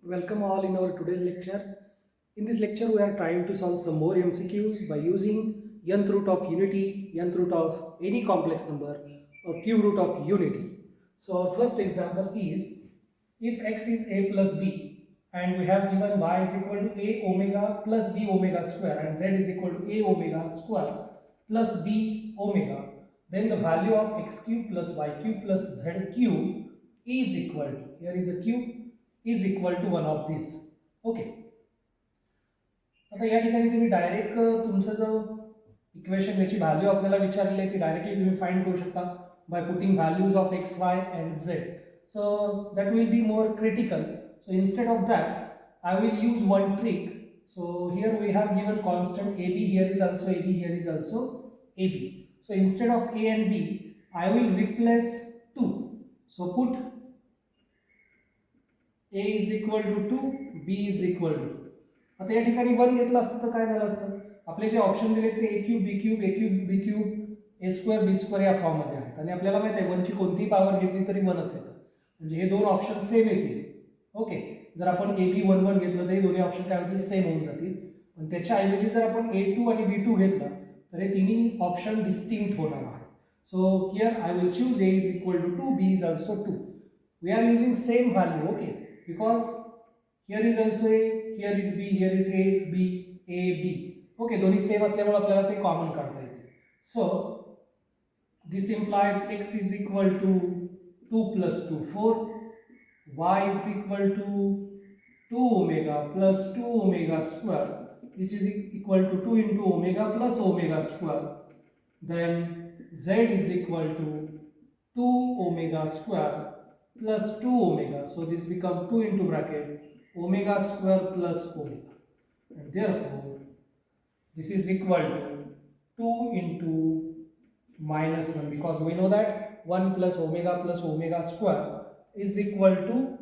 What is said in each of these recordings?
Welcome all in our today's lecture. In this lecture, we are trying to solve some more MCQs by using nth root of unity, nth root of any complex number, or cube root of unity. So our first example is if x is a plus b and we have given y is equal to a omega plus b omega square and z is equal to a omega square plus b omega, then the value of x cube plus y cube plus z cube is equal to, here is a cube, is equal to one of these. Okay, आता या ठिकाणी तुम्ही direct तुमचं जो equation याची value आपल्याला विचारली आहे ती डायरेक्टली तुम्ही फाइंड करू शकता by putting values of x Y and Z. So that will be more critical. So instead of that I will use one trick. So here we have given constant AB, here is also AB, here is also AB. So instead of A and B, I will replace 2. So put A is equal to 2, B is equal to 2. आता या ठिकाणी 1 घेतलं असतं तर काय झालं असतं, आपले जे ऑप्शन दिले ते a cube B cube a cube B cube a square B square या फॉर्म मध्ये आहेत आणि आपल्याला माहिती आहे 1 ची कोणतीही पॉवर घेतली तरी 1च येतं, म्हणजे हे दोन ऑप्शन सेम येतील. ओके, जर आपण ए बी 1 1 घेतलं तर हे दोन्ही ऑप्शन काय होतील, सेम होऊन जातील. पण त्याच्या ऐवजी जर आपण A2 आणि B2 घेतलं तर हे तिन्ही ऑप्शन डिस्टिंक्ट होणार आहे. So here I will choose A is equal to 2, B इज also 2. We are using same value. Okay, because here is also A, here is B, here is A, B, A, B. Okay, दोन्ही same असल्यामुळे आपल्याला ते common काढता येते. So this implies x is equal to 2 plus 2 4, y is equal to 2 omega plus 2 omega square. This is equal to 2 into omega plus omega square. Then z is equal to 2 omega square plus 2 omega. So this becomes 2 into bracket omega square plus omega. And therefore this is equal to 2 into minus 1, because we know that 1 plus omega square is equal to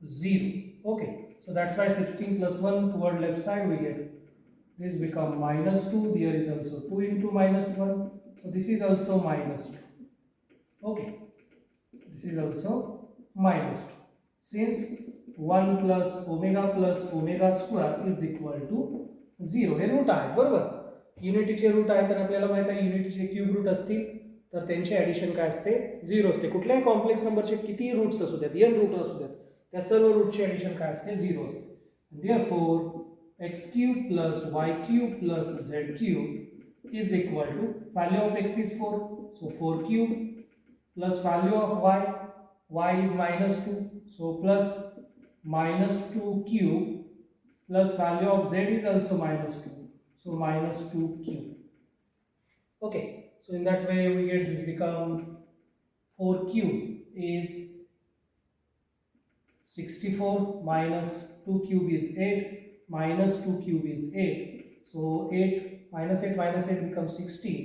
0. Okay, so that's why 16 plus 1 toward left side we get this become minus 2. There is also 2 into minus 1, so this is also minus 2. Okay, this is also minus 2, since 1 plus omega square is equal to 0. हे root आहे बरोबर, युनिटीचे root आहेत आणि आपल्याला माहित आहे युनिटीचे cube root असतील तर त्यांचे ॲडिशन काय असते, 0 असते. कुठल्याही कॉम्प्लेक्स नंबरचे किती रूट्स असू द्यात, n रूट असू द्यात, त्या सर्व रूटचे ॲडिशन काय असते, 0 असते. Therefore x cube plus y cube plus z cube is equal to value of x is 4, so 4 cube plus value of y is minus 2, so plus minus 2 cube plus value of z is also minus 2, so minus 2 cube. Okay, so in that way we get this become 4 cube is 64 minus 2 cube is 8 minus 2 cube is 8, so 8 minus 8 becomes 16.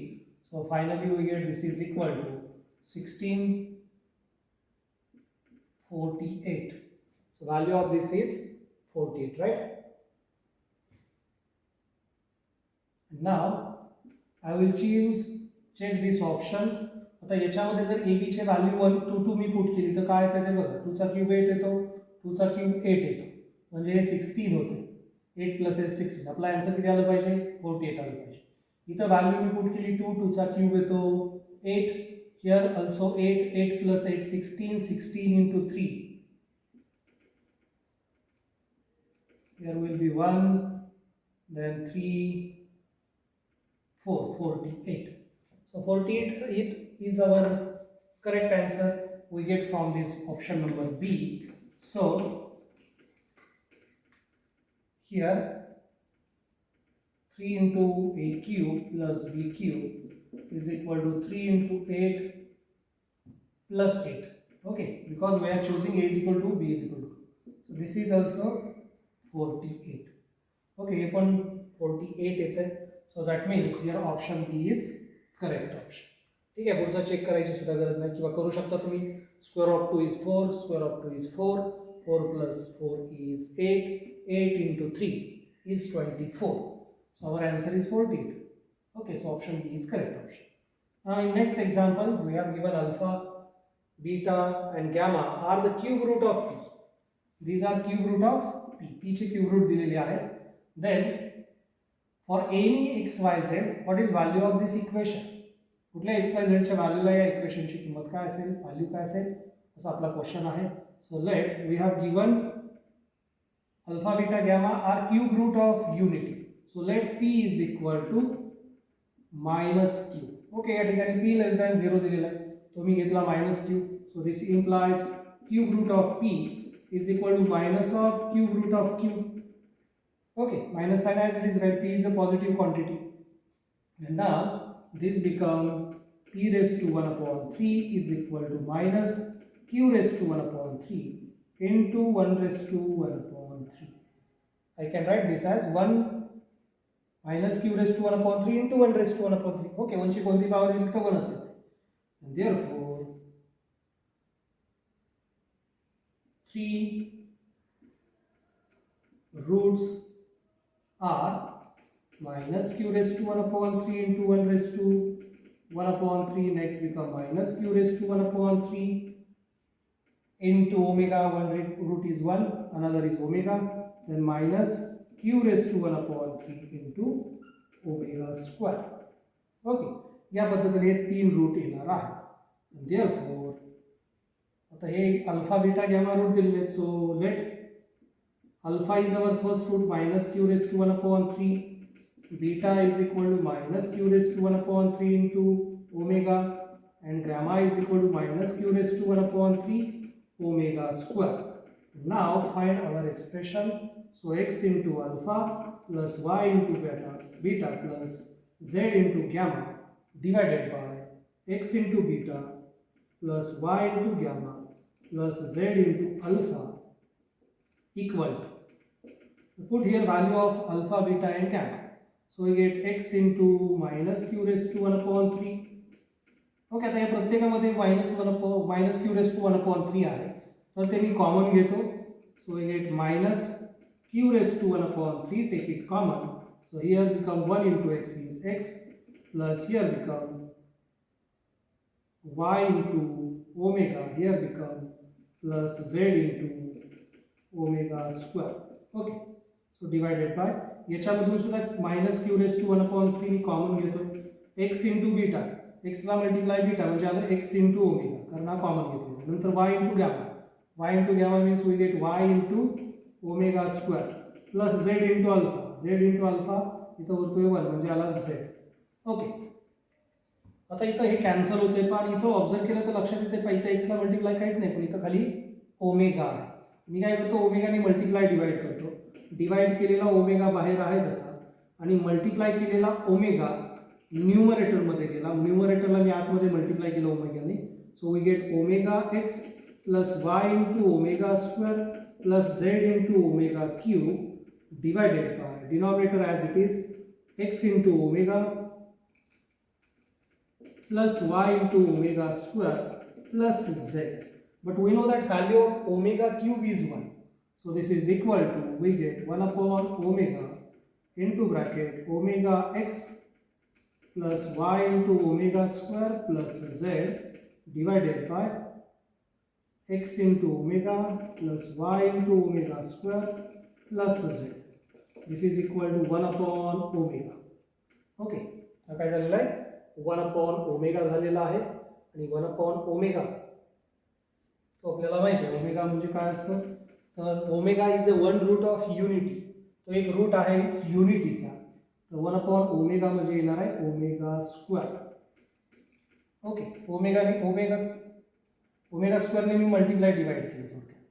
So finally we get this is equal to 1648. So value of this is 48, right? Now I will check this option. आता याच्यामध्ये जर A B चे value 1 2 2 me put केली तर काय येते ते बघा, 2 चा क्यूब 8 येतो, 2 चा क्यूब 8 येतो, म्हणजे हे 16 होते. 8 प्लस 8 16, आपला आन्सर किती आलं पाहिजे, 48 आलं पाहिजे. इथं व्हॅल्यू मी पुट केली 2, 2 चा क्यूब येतो 8, here also 8 plus 8 16 into 3, here will be 1, then 3 4 48. So 48 is our correct answer we get from this option number B. So here 3 into a cube plus b cube is equal to 3 into 8 plus 8. Okay, because we are choosing a is equal to b is equal to 2. So this is also 48. Okay, upon 48 येते, so that means your option B is correct option. ठीक आहे, पुढचा check करायची सुद्धा गरज नाही किंवा करू शकता तुम्ही. Square of 2 is 4, square of 2 is 4, 4 plus 4 is 8, 8 into 3 is 24. So our answer is 48. Okay, so option B is correct option. Now in next example we have given alpha, beta and gamma are the cube root of phi. These are cube root of P, पीचे cube root दिलेले आहेत. Then for any X Y Z what is value of this equation, कुठल्या X Y झेडच्या व्हॅल्यूला या इक्वेशनची किंमत काय असेल, व्हॅल्यू काय असेल, असा आपला क्वेश्चन आहे. So let we have given alpha beta gamma are cube root of unity. So let p is equal to minus q. Okay, या ठिकाणी पी लेस दॅन 0 दिलेला आहे, तो मी घेतला minus q. So this implies cube root of p is equal to minus of cube root of q. Okay, minus sign as it is, right? P is a positive quantity. And now this become P raised to 1 upon 3 is equal to minus Q raised to 1 upon 3 into 1 raised to 1 upon 3. I can write this as 1 minus Q raised to 1 upon 3 into 1 raised to 1 upon 3. Okay, 1 ची कोणती power येईल तर 1च येते. And therefore 3 roots are minus q raised to 1 upon 3 into 1 raised to 1 upon 3. Next become minus q raised to 1 upon 3 into omega. One root is 1, another is omega. Then minus q raised to 1 upon 3 into omega square. Okay, या पद्धतीने 3 root येणार आहेत. Therefore आता हे alpha beta gamma root दिलेले आहेत. So let alpha is our first root, minus q raised to 1 upon 3, beta is equal to minus q raised to 1 upon 3 into omega, and gamma is equal to minus q raised to 1 upon 3 omega square. Now find our expression. So x into alpha plus y into beta plus z into gamma divided by x into beta plus y into gamma plus z into alpha equal to, put here value of alpha, beta and gamma. So we get x into minus q raised to 1 upon 3. Okay, आता या प्रत्येकामध्ये minus q raise to 1 upon 3 आहे, तर ते मी common घेतो. So we get minus q raise to 1 upon 3, take it common. So here become 1 into x is x plus here become y into omega, here become plus z into omega square. Okay, so divided by, याच्यामधून सुद्धा minus q raise to 1 upon 3 मी common घेतो. X into beta, एक्सला multiply beta म्हणजे आलं x into omega, कारण हा common घेतला. नंतर y into gamma, y into gamma means we get y into omega square plus z into alpha, z into alpha इथं उरतोय 1 म्हणजे आला झेड. ओके, आता इथं हे कॅन्सल होते, पण इथं ऑब्झर्व केलं तर लक्षात येते इथं एक्सला मल्टिप्लाय काहीच नाही, पण इथं खाली ओमेगा आहे. मी काय करतो, ओमेगाने मल्टिप्लाय डिवाइड करतो. डिवाइड केलेला ओमेगा बाहेर आहे तसा, आणि मल्टिप्लाय केलेला ओमेगा न्यूमरेटरमध्ये गेला. न्यूमरेटरला मी आतमध्ये मल्टिप्लाय केलं ओमेगाने. So we get omega x plus y into omega square plus z into omega cube divided by denominator as it is x into omega plus y into omega square plus z. But we know that value of omega cube is 1. So this is equal to, we get 1 upon omega into bracket omega x plus y into omega square plus z divided by x into omega plus y into omega square plus z. This is equal to 1 upon omega. Okay, आता काय झालेलं आहे, 1 upon omega झालेला आहे, आणि 1 upon omega तो आपल्याला माहिती आहे ओमेगा म्हणजे काय असतं. तर omega is a 1 root of unity, तो एक रूट आहे युनिटीचा. तर 1 upon ओमेगा म्हणजे येणार आहे ओमेगा स्क्वेअर. ओके, ओमेगा स्क्वेअरने मी मल्टिप्लाय डिवाइड केलं थोडक्यात.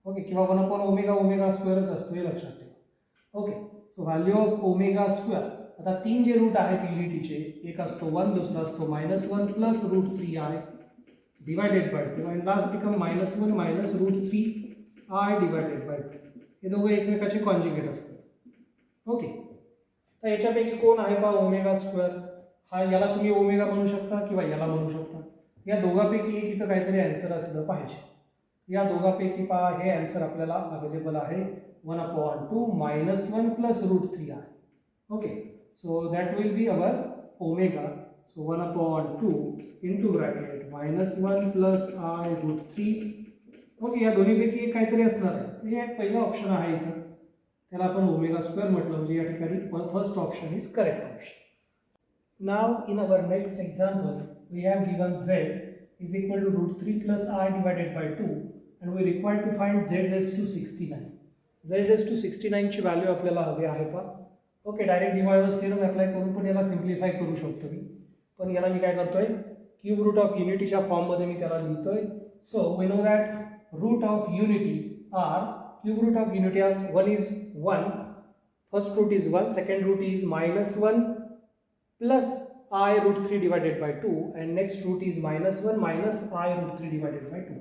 ओके, किंवा 1 upon ओमेगा स्क्वेअरच असतो, हे लक्षात ठेवा. Okay, so value of omega square. आता 3 जे रूट आहेत युनिटीचे, एक असतो 1, दुसरा असतो -1 प्लस रूट 3 आहे divided by 2, and last become -1 minus root 3 I divided by 2. हे दोघं एकमेकाचे कॉन्जुगेट असतात. ओके, तर याच्यापैकी कोण आहे पहा ओमेगा स्क्वेअर. हा याला तुम्ही ओमेगा म्हणू शकता किंवा याला म्हणू शकता. या दोघांपैकी एक इथं काहीतरी आन्सर असलं पाहिजे. या दोघांपैकी पहा हे आन्सर आपल्याला अवेलेबल आहे 1 upon 2 -1 plus root 3 आहे. Okay, so that will be our omega. So 1 upon 2 into bracket -1 plus I root 3. Okay, या दोन्हीपैकी एक काहीतरी असणार आहे. हे एक पहिलं ऑप्शन आहे इथं. त्याला आपण ओमेगा स्क्वेअर म्हटलं, म्हणजे या ठिकाणी first option is correct option. Now in our next example we have given z is equal to √3 plus I divided by 2 and we require to find z raise to 69. z raise to 69 ची value आपल्याला हवी आहे पा. Okay, direct dividers theorem apply करून पण याला simplify करू शकतो मी, पण याला मी काय करतोय, क्यूब रूट ऑफ युनिटीच्या फॉर्ममध्ये मी त्याला लिहितोय. So we know that root of unity are cube root of unity of 1 is 1, first root is 1, second root is -1 plus I √3 divided by 2 and next root is -1 minus I √3 divided by 2.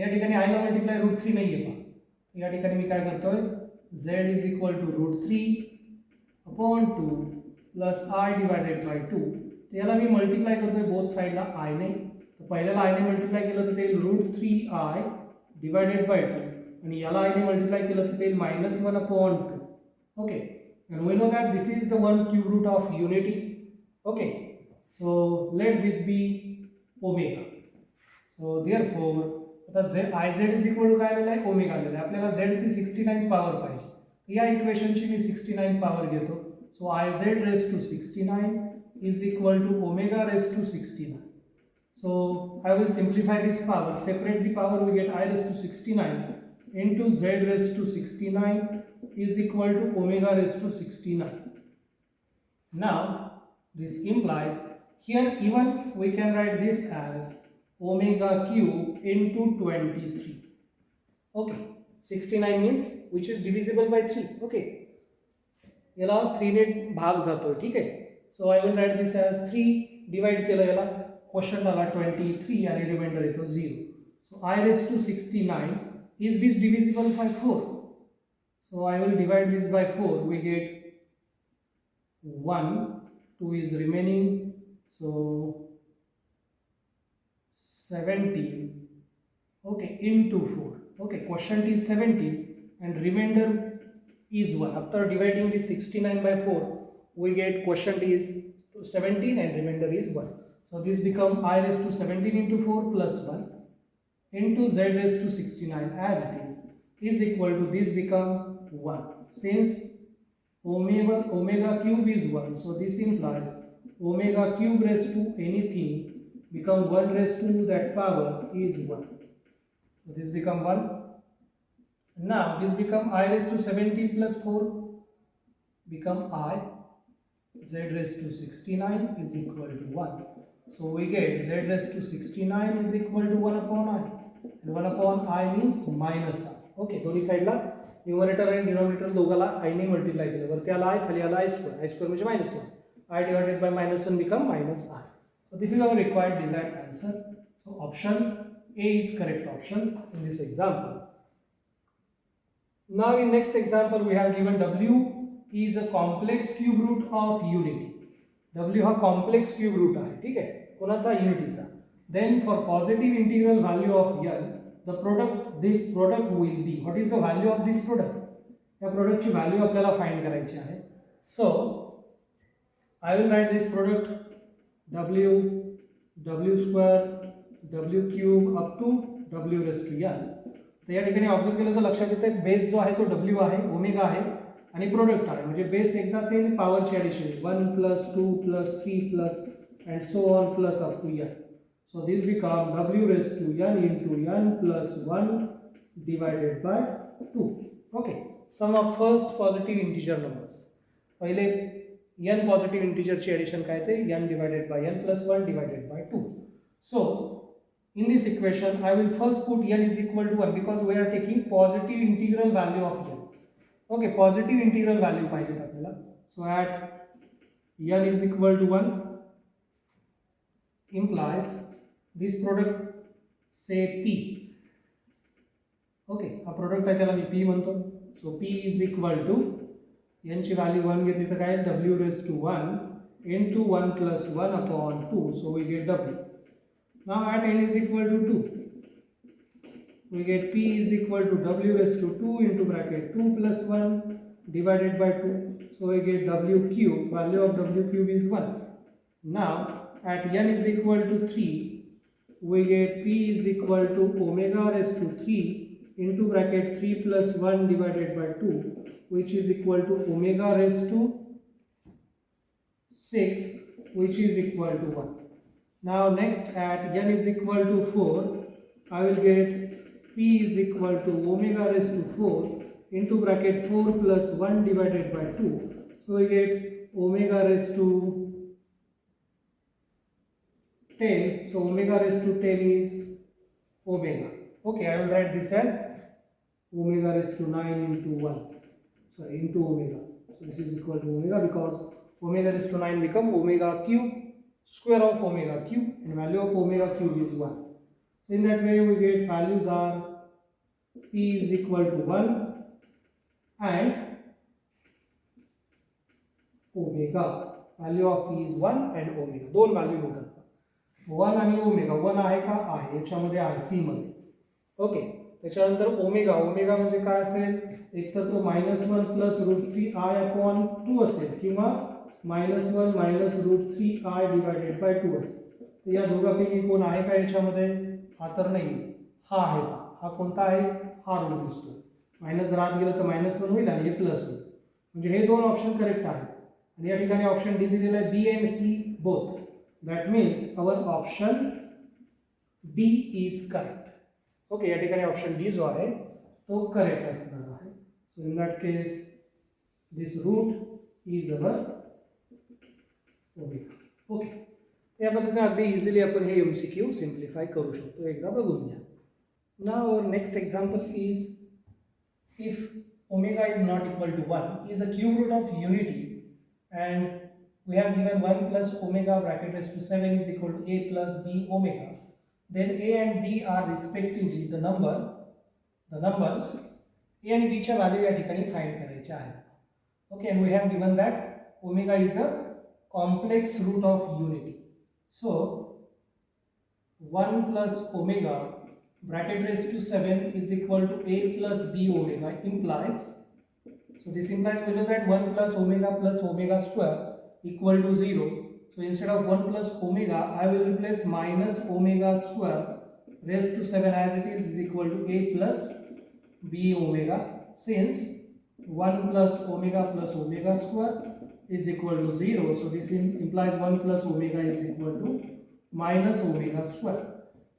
या ठिकाणी I La multiply √3 नाही आहे पहा. या ठिकाणी मी काय करतोय, z is equal to √3 upon 2 plus I divided by 2. याला मी मल्टिप्लाय करतोय बोथ साईडला I ने. तर पहिल्याला I ने मल्टिप्लाय केलं तर ते √3I डिवायडेड बाय 2 आणि याला I ने मल्टिप्लाय केलं तर ते -1 upon 2. Okay, and we know that this is the one cube root of unity. Okay, so let this be omega. So therefore आता Iz is equal to काय आलेलं आहे, ओमेगा आलेलं आहे. आपल्याला z ची 69 पॉवर पाहिजे, या इक्वेशनची मी 69 पॉवर घेतो. So Iz raise to 69 is equal to omega raised to 69. So I will simplify this power, separate the power, we get I raised to 69 into z raised to 69 is equal to omega raised to 69. Now this implies here even we can write this as omega cube into 23. Okay, 69 means which is divisible by 3. Okay, याला 3 ने भाग जातो, ठीक आहे. So I will write this as 3 divide केलं याला, question आला 23 आणि रिमाइंडर येतो 0. सो I raised to 69 is this divisible by 4. So I will divide this by 4, we get 1, 2 is remaining, so 17, okay, into 4. Okay, quotient is 17 and remainder is 1. After dividing this 69 by 4, we get quotient is 17 and remainder is 1. So this become I raised to 17 into 4 plus 1 into z raised to 69 as it is equal to this become 1. Since omega cube is 1, so this implies omega cube raised to anything become 1 raised to that power is 1. So this become 1. Now this become I raised to 17 plus 4 become I, z raised to 69 is equal to 1. So we get z raised to 69 is equal to 1 upon I, and 1 upon I means minus I. Okay, दोन्ही साइडला numerator आणि denominator दोघाला I ने multiply केलं, वरती आला I, खाली आला I square म्हणजे -1. I divided by -1 become -I. So this is our required desired answer. So option A is correct option in this example. Now in next example we have given W is a complex cube root of unity. W हा complex cube root आहे, ठीक आहे, कोणाचा, युनिटीचा. Then for positive integral value of n, this product will be, what is the value of this product? या प्रोडक्टची value आपल्याला find करायची आहे. सो I will write this product w square w cube up to w raised to n. तर या ठिकाणी observe केलं तर लक्षात येतं बेस जो आहे तो w आहे, ओमेगा आहे आणि प्रोडक्ट आहे, म्हणजे बेस एकदाच आहे, पॉवरची addition 1 plus 2 plus 3 plus and so on plus up to n. So this become w raised to n into n plus 1 divided by 2. Okay, sum of first positive integer numbers. पहिले n positive integer ची addition काय ते n divided by n plus 1 divided by 2. So in this equation I will first put n is equal to 1 because we are taking positive integral value of n. Okay, positive integral value पाहिजे आपल्याला. So at n is equal to 1 implies this product say P. Okay, हा product आहे त्याला मी P म्हणतो. सो P is equal to n ची value 1 घेतली तर काय w raised to 1 into 1 plus 1 upon 2, so we get w. Now at n is equal to 2 we get P is equal to w raised to 2 into bracket 2 plus 1 divided by 2, so we get w cube, value of w cube is 1. Now at n is equal to 3 we get P is equal to omega raised to 3 into bracket 3 plus 1 divided by 2, which is equal to omega raised to 6, which is equal to 1. Now next at n is equal to 4, I will get p is equal to omega raised to 4 into bracket 4 plus 1 divided by 2. So we get omega raised to 10. So omega raised to 10 is omega. Okay, I will write this as omega raised to 9 into 1. Sorry, into omega. So this is equal to omega because omega raised to 9 become omega cube square of omega cube, and value of omega cube is 1. So in that way we get values are p is equal to 1 and omega. Value of p is 1 and omega. दोन value मिळतात 1 आणि omega. 1 आहे का? आहे. याच्यामध्ये आहे सी मध्ये. Okay, त्याच्यानंतर ओमेगा. ओमेगा म्हणजे काय असेल? एक तर तो -1 प्लस √3i/2 असेल किंवा -1 मायनस √3i डिवायडेड बाय 2 असेल. तर या दोघांपैकी कोण आहे का याच्यामध्ये? हा तर नाही, हा आहे. हा कोणता आहे? हा रूट दिसतो. मायनस जर आत गेलं तर -1 होईल आणि हे प्लस होईल. म्हणजे हे दोन ऑप्शन करेक्ट आहेत. आणि या ठिकाणी ऑप्शन डी दिलेला आहे B and C both. That means our option D is correct. Okay, या ठिकाणी ऑप्शन डी जो आहे तो करेक्ट असणार आहे. So in that case this root is our omega. Okay, या पद्धतीने अगदी इझिली आपण हे MCQ सिम्प्लिफाय करू शकतो. एकदा बघून घ्या. Now our next example is if omega is not equal to 1 is a cube root of unity and we have given 1 plus omega bracket raised to 7 is equal to a plus b omega, then a and b are respectively the numbers a and b च्या value या ठिकाणी find करायच्या आहेत. Okay, and we have given that omega is a complex root of unity. So 1 plus omega bracket raised to 7 is equal to a plus b omega implies, so this implies we know that 1 plus omega square equal to 0. So instead of 1 plus omega I will replace minus omega square raised to 7 as it is equal to a plus b omega, since 1 plus omega square is equal to 0. So this implies 1 plus omega is equal to minus omega square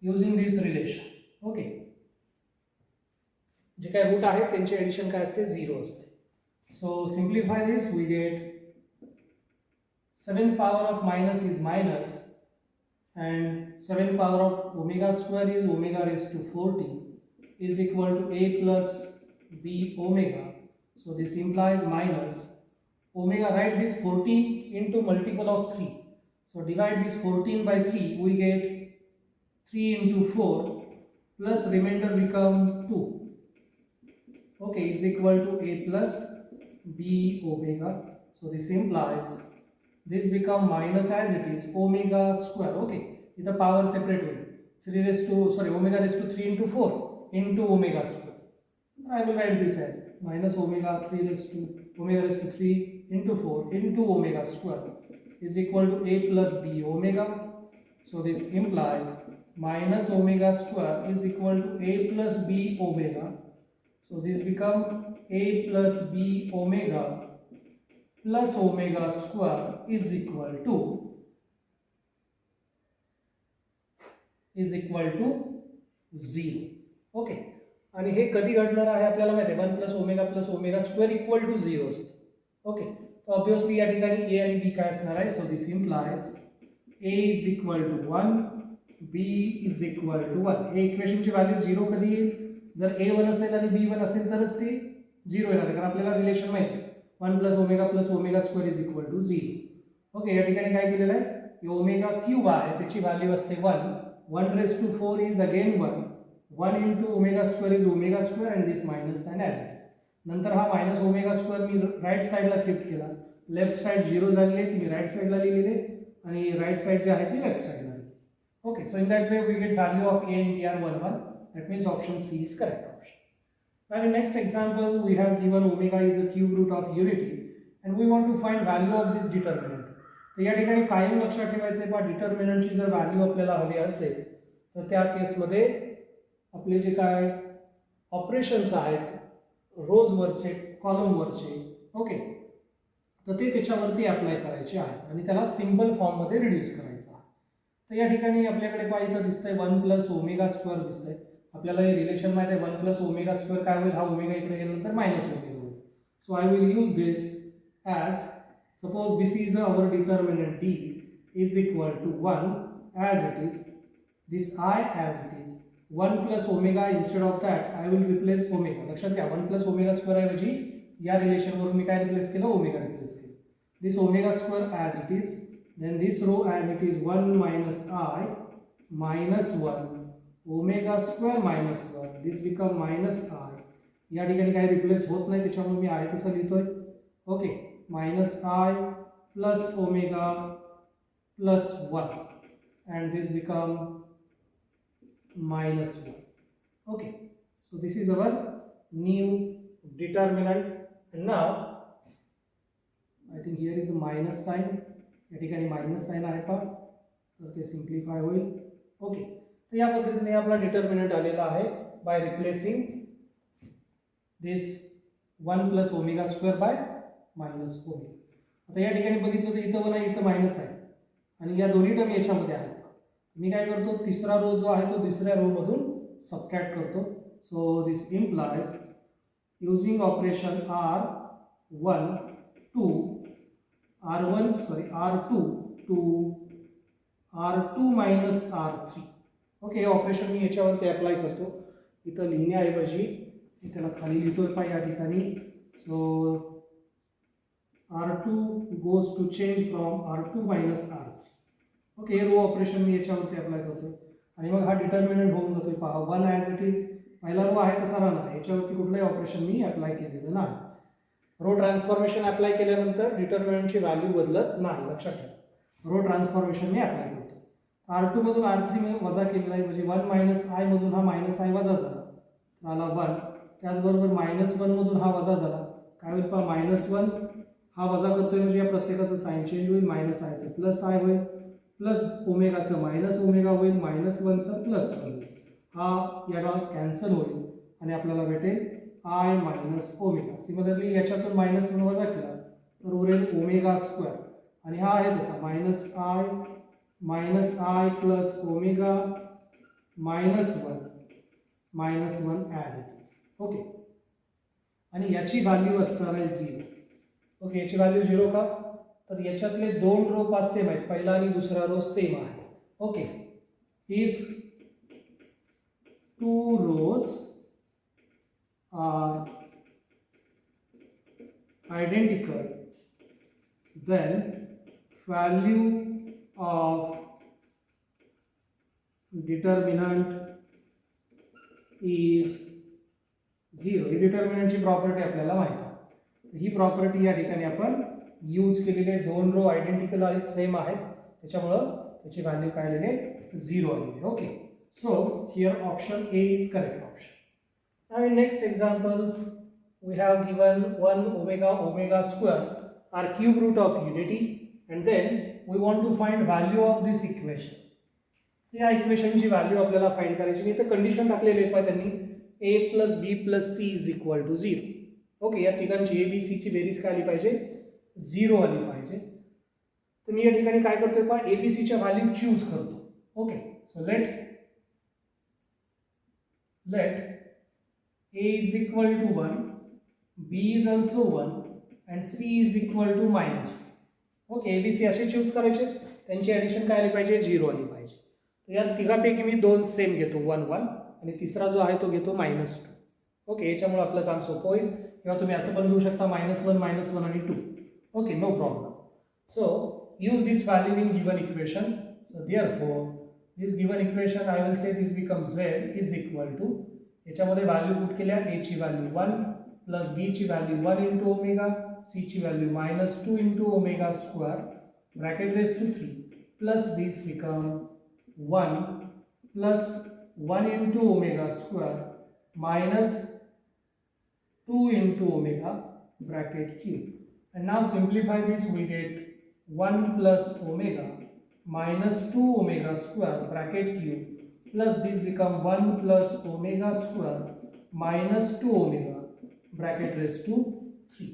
using this relation. Okay, जे काय root आहेत त्यांची addition काय असते? 0 असते. So simplify this we get 7th power of minus is minus and 7th power of omega square is omega raised to 14 is equal to a plus b omega. So this implies minus omega. Write this 14 into multiple of 3. So divide this 14 by 3, we get 3 into 4 plus remainder become 2. Okay, is equal to a plus b omega. So this implies this become minus as it is omega square. Okay, the power separate way. Omega raised to 3 into 4 into omega square. I will write this as minus omega raised to 3 into 4 into omega square is equal to a plus b omega. So this implies minus omega square is equal to a plus b omega. So this become a plus b omega plus omega square is equal to 0. Okay, आणि हे कधी घडणार आहे आपल्याला माहिती आहे 1 plus omega square equal to 0 असते. Okay, तर obviously या ठिकाणी a आणि b काय असणार आहे? So this implies a is equal to 1, b is equal to 1. हे इक्वेशनची व्हॅल्यू 0 कधी येईल? जर a 1 असेल आणि b 1 असेल तरच ते 0 येणार, कारण आपल्याला रिलेशन माहिती आहे 1 plus omega square is equal to 0. Okay, या ठिकाणी काय केलेलं आहे? ओमेगा क्यूब आहे त्याची व्हॅल्यू असते 1 raised to 4 is again 1 into omega square is omega square and this minus sign as it is. नंतर हा मायनस ओमेगा स्क्वेअर मी राईट साईडला शिफ्ट केला. लेफ्ट साईड 0 झालेली आहे ती मी राईट साईडला लिहिलेली आहे आणि राईट साईड जी आहे ती लेफ्ट साईडला. Okay, so in that way we get value of a and b are 1, 1. That means option C is correct option. Now in next example we have given omega is a cube root of unity and we want to find value of this determinant. तर या ठिकाणी कायम लक्षात ठेवायचं आहे बा डिटर्मिनंटची जर value आपल्याला हवी असेल तर त्या केसमध्ये आपले जे काय ऑपरेशन्स आहेत रोजवरचे कॉलमवरचे, ओके, तर ते त्याच्यावरती अप्लाय करायचे आहेत आणि त्याला सिम्पल फॉर्ममध्ये रिड्यूस करायचं आहे. तर या ठिकाणी आपल्याकडे पाहिजे दिसतंय 1 प्लस ओमेगा स्क्वेअर दिसतंय. आपल्याला हे रिलेशन माहिती आहे 1 प्लस ओमेगा स्क्वेअर काय होईल, हा ओमेगा इकडे गेल्यानंतर मायनस ओमेगा होईल. So I will use this as suppose this is our determinant D is equal to 1 as it is, this I as it is, 1 plus omega instead of that I will replace omega. लक्षात घ्या 1 plus omega square ऐवजी या रिलेशनवरून मी काय replace केलं, omega replace केलं. This omega square as it is, then this row as it is 1 minus I minus 1 omega square minus 1, this become minus I. या ठिकाणी काही रिप्लेस होत नाही त्याच्यामुळे मी आहे तसं लिहितोय. Okay, minus I plus omega plus 1 and this become minus 1. Okay, so this is our new determinant and now I think here is a minus sign. या ठिकाणी मायनस साइन आहे का, तर ते सिम्प्लिफाय होईल. ओके, तर या पद्धतीने आपला डिटर्मिनंट आलेला आहे by replacing this 1 plus omega square by minus omega. आता या ठिकाणी बघितलं तर इथं पण आहे, इथं मायनस आहे आणि या दोन्ही टर्म याच्यामध्ये आहेत. मी काय करतो, तिसरा रो जो आहे तो दुसऱ्या रो मधून सबट्रॅक्ट करतो. So this implies using operation R1 to R2 to R2 minus R3. Okay, हे ऑपरेशन मी याच्यावरती अप्लाय करतो. इथं लिहिण्याऐवजी मी त्याला खाली लिहितोय पहा या ठिकाणी. सो R2 goes to change from R2 minus R3. Okay, हे रो ऑपरेशन मी याच्यावरती अप्लाय करतो आणि मग हा डिटर्मिनंट होऊन जातोय पहा 1 ॲज इट इज. पहिला रो आहे तसा राहणार, याच्यावरती कुठलंही ऑपरेशन मी अप्लाय केलेलं नाही. रो ट्रान्सफॉर्मेशन अप्लाय केल्यानंतर डिटर्मिनंटची व्हॅल्यू बदलत नाही, लक्षात ठेवा. रो ट्रान्सफॉर्मेशन मी अप्लाय करतो. R2 मधून R3 वजा केलेला आहे म्हणजे 1 मायनस आय मधून हा मायनस आय वजा झाला, आला 1. त्याचबरोबर मायनस 1 मधून हा वजा झाला, काय होईल पहा, मायनस 1 हा वजा करतोय म्हणजे या प्रत्येकाचं साइन चेंज होईल. मायनस आयचं प्लस आय होईल, प्लस ओमेगाचं मायनस ओमेगा होईल, मायनस 1चं प्लस 1 होईल. हा याला कॅन्सल होईल आणि आपल्याला भेटेल I मायनस ओमेगा. सिमिलरली याच्यातून मायनस 1 वजा केला तर उरेल ओमेगा स्क्वेअर आणि हा आहे तसा minus I plus omega minus 1 as it is. Okay, आणि याची व्हॅल्यू असणार आहे 0. ओके, याची व्हॅल्यू 0 का, तर याच्यातले दोन रो पास सेम आहेत, पहिला आणि दुसरा रो सेम आहे. Okay, if 2 rows are identical then value of determinant is 0. ही डिटर्मिनंटची प्रॉपर्टी आपल्याला माहिती आहे. ही प्रॉपर्टी या ठिकाणी आपण यूज केलेले दोन रो आयडेंटिकल आहेत, सेम आहेत, त्याच्यामुळं त्याची व्हॅल्यू काय आलेली आहे, 0 आलेली. Okay, so here option A is correct option. Now in next example we have given 1 omega square are cube root of unity and then we want to find value of this equation. या इक्वेशनची value आपल्याला find करायची. मी इथं condition टाकलेली आहे त्यांनी a plus B plus C is equal to 0. Okay, या तिघांची A B सीची बेरीज काय आली पाहिजे, 0 आली पाहिजे. तर मी या ठिकाणी काय करतोय पहा, ए बी सीच्या व्हॅल्यू चूज करतो. Okay, so let A is equal to 1, B is also 1 and C is equal to minus 2. Okay, A B C असे चूज करायचे, त्यांची ॲडिशन काय आली पाहिजे, 0 आली पाहिजे. तर या तिघापैकी मी 2 सेम घेतो, 1 1 आणि तिसरा जो आहे तो घेतो -2. ओके, याच्यामुळे आपलं काम सोपं होईल. किंवा तुम्ही असं पण घेऊ शकता -1 आणि 2. Okay, no problem. So use this value in given equation. So therefore this given equation I will say this becomes z is equal to, याच्यामध्ये व्हॅल्यू पुट केल्या, a ची व्हॅल्यू 1 प्लस b ची व्हॅल्यू 1 इंटू ओमेगा, c ची value -2 into omega square bracket raise to 3 plus this become 1 plus 1 into omega square minus 2 into omega bracket cube. And now simplify this, we get 1 plus omega minus 2 omega square bracket cube plus this become 1 plus omega square minus 2 omega bracket raised to 3.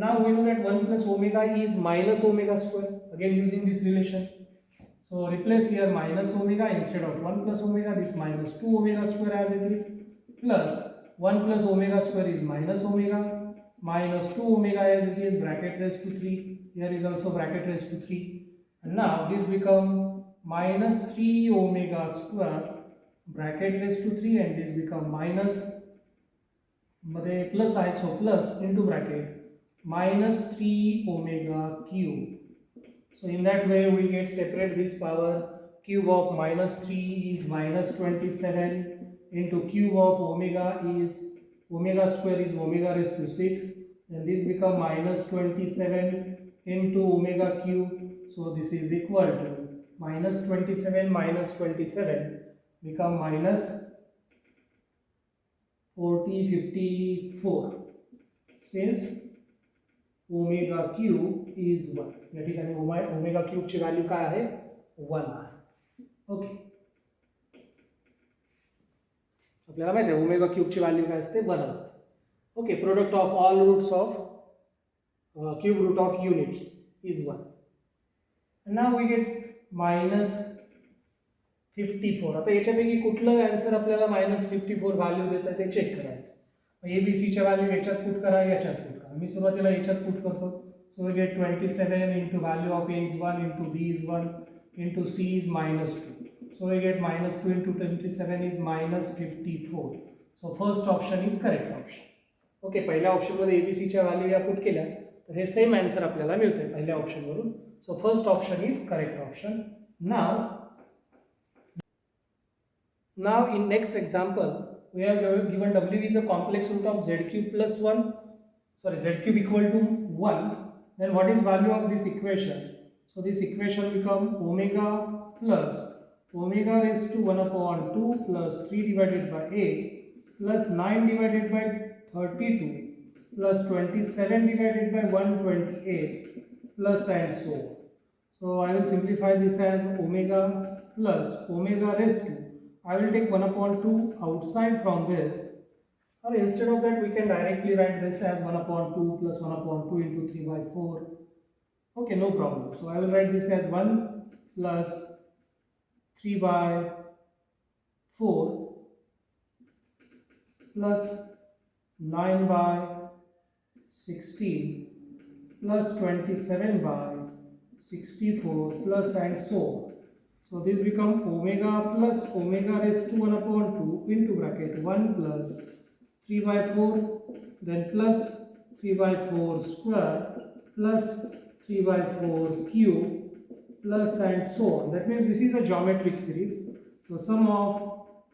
Now we know that 1 plus omega is minus omega square, again using this relation. So replace here minus omega instead of 1 plus omega, this minus 2 omega square as it is, plus 1 plus omega square is minus omega, minus 2 omega as it is, bracket raised to 3, here is also bracket raised to 3, and now this become minus 3 omega square bracket raised to 3, and this become minus मध्ये plus आहे, so plus into bracket minus 3 omega cube. So in that way we get separate this power. Cube of minus 3 is minus 27 into cube of omega is omega square is omega raised to 6, then this become minus 27 into omega cube. So this is equal to minus 27 minus 27 become minus 54 since omega cube is 1. या ठिकाणी omega क्यूबची value काय आहे 1 आहे. Okay, आपल्याला माहिती आहे omega क्यूबची value काय असते 1 असते. Okay, product of all roots of cube root of unit is 1. Now we get minus 54. आता याच्यापैकी कुठलं आन्सर आपल्याला मायनस 54 व्हॅल्यू देतं ते चेक करायचं. ABCच्या व्हॅल्यू याच्यात पुट करा, याच्यात पुट करा. मी सुरुवातीला याच्यात पुट करतो. So we get 27 into value of A is 1 into B is 1 into C is minus 2. So we get minus 2 into 27 is minus 54. So first option is correct option. Okay, पहिल्या ऑप्शनमध्ये ABCच्या value या put केल्या तर हे same answer आपल्याला मिळतंय पहिल्या ऑप्शनवरून. So first option is correct option. Now in next example we have given W is a complex root of Z cube plus 1, sorry, Z cube equal to 1. Then what is value of this equation? So this equation become omega plus omega raised to 1 upon 2 plus 3 divided by 8 plus 9 divided by 32 plus 27 divided by 128 plus and so on. So I will simplify this as omega plus omega raised to, I will take 1 upon 2 outside from this, or instead of that we can directly write this as 1 upon 2 plus 1 upon 2 into 3 by 4. Okay, no problem. So I will write this as 1 plus 3 by 4 plus 9 by 16 plus 27 by 64 plus and so on. So this become omega plus omega raised to 1 upon 2 into bracket 1 plus 3 by 4, then plus 3 by 4 square plus 3 by 4 cube plus and so on. That means this is a geometric series. So sum of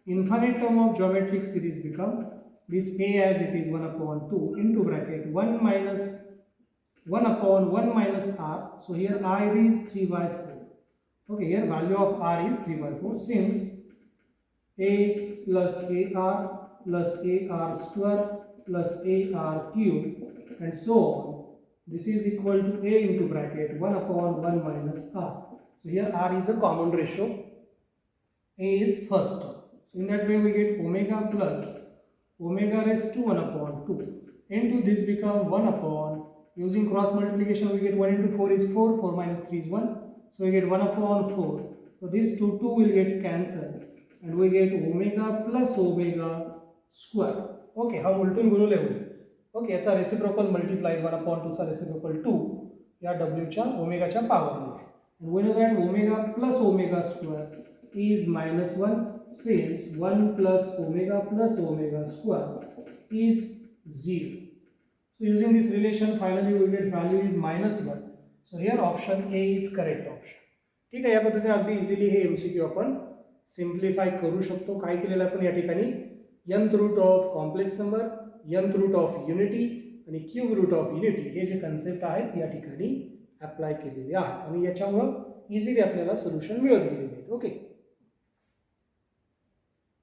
infinite term of geometric series become this A as it is 1 upon 2 into bracket 1 minus 1 upon 1 minus R. So here R is 3 by 4. Okay, here value of R is 3 by 4 since A plus AR plus AR square plus AR cube and so on. This is equal to A into bracket 1 upon 1 minus R. So here R is a common ratio. A is first term. So in that way we get omega plus omega raised to 1 upon 2 into this become 1 upon, using cross multiplication we get 1 into 4 is 4, 4 minus 3 is 1. So we get 1 upon 4. So this 2 will get cancelled and we get omega plus omega square. Okay, हा उलटून गुणुले होईल. Okay, याचा reciprocal multiply 1 upon 2 चा reciprocal 2 या डब्ल्यूच्या ओमेगाच्या पॉवरमध्ये. And we know that omega plus omega square is minus 1 since 1 plus omega square is 0. So using this relation finally we get value is minus 1. So here option A is correct option. ठीक आहे, या पद्धतीने अगदी easily हे MCQ आपण simplify करू शकतो. काय केलेलं आपण या ठिकाणी nth root of complex number, nth root of unity आणि क्यूब रूट ऑफ युनिटी हे जे कन्सेप्ट आहेत या ठिकाणी अप्लाय केलेले आहेत आणि याच्यामुळं इझिली आपल्याला सोल्युशन मिळत गेलेले आहेत. ओके.